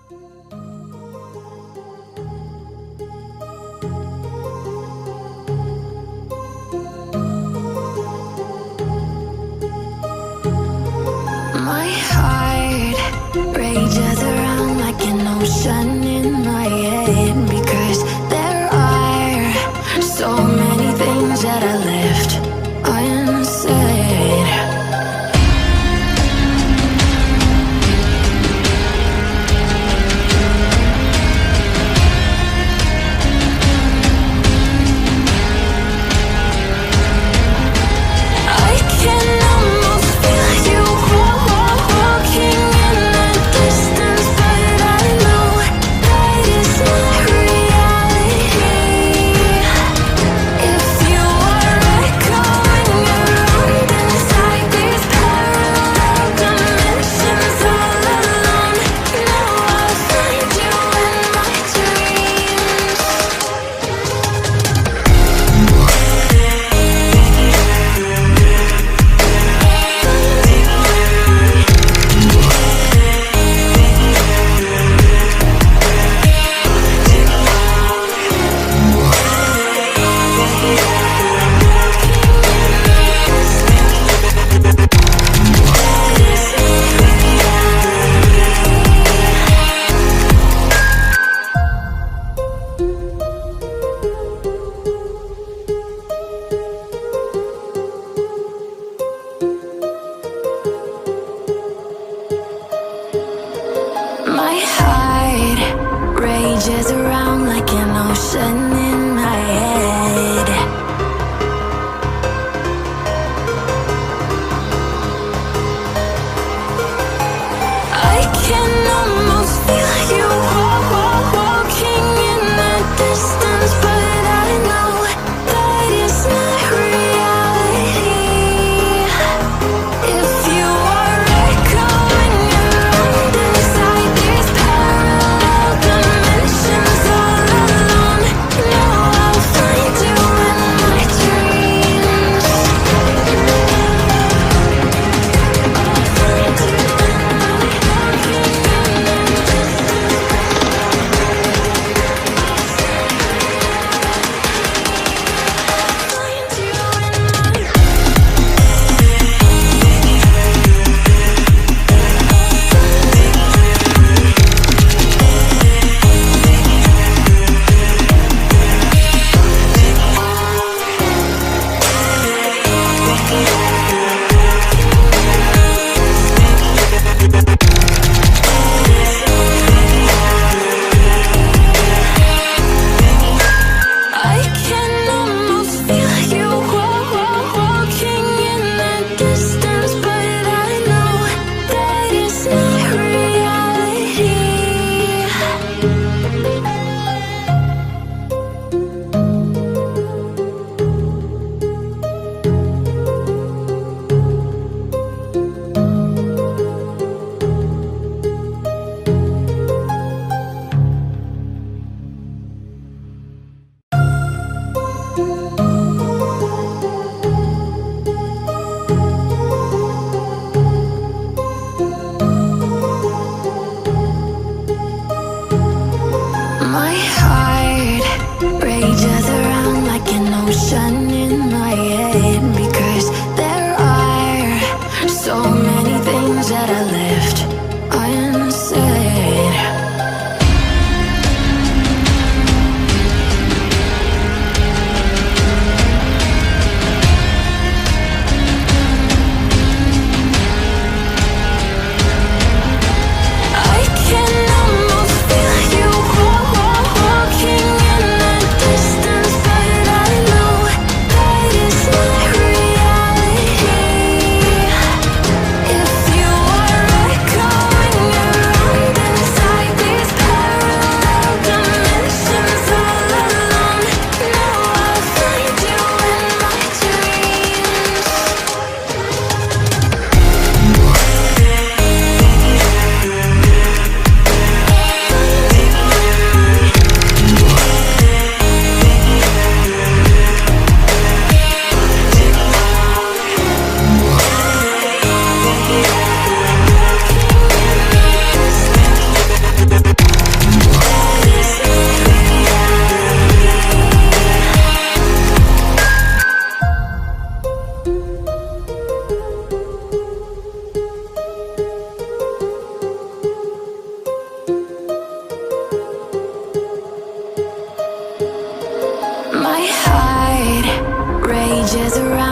My heart rages around like an ocean in my head, because there are so many things that I left unsaid. I can almost feel you walking in the distance, but I know that it's not reality. If you are echoing around inside these parallel dimensions all alone, now I'll find you in my dreams. My heart rages around like an ocean in my head. I can almost feel you walking in the distance, but I know that it's not reality. If you are echoing around inside these parallel dimensions all alone, rages around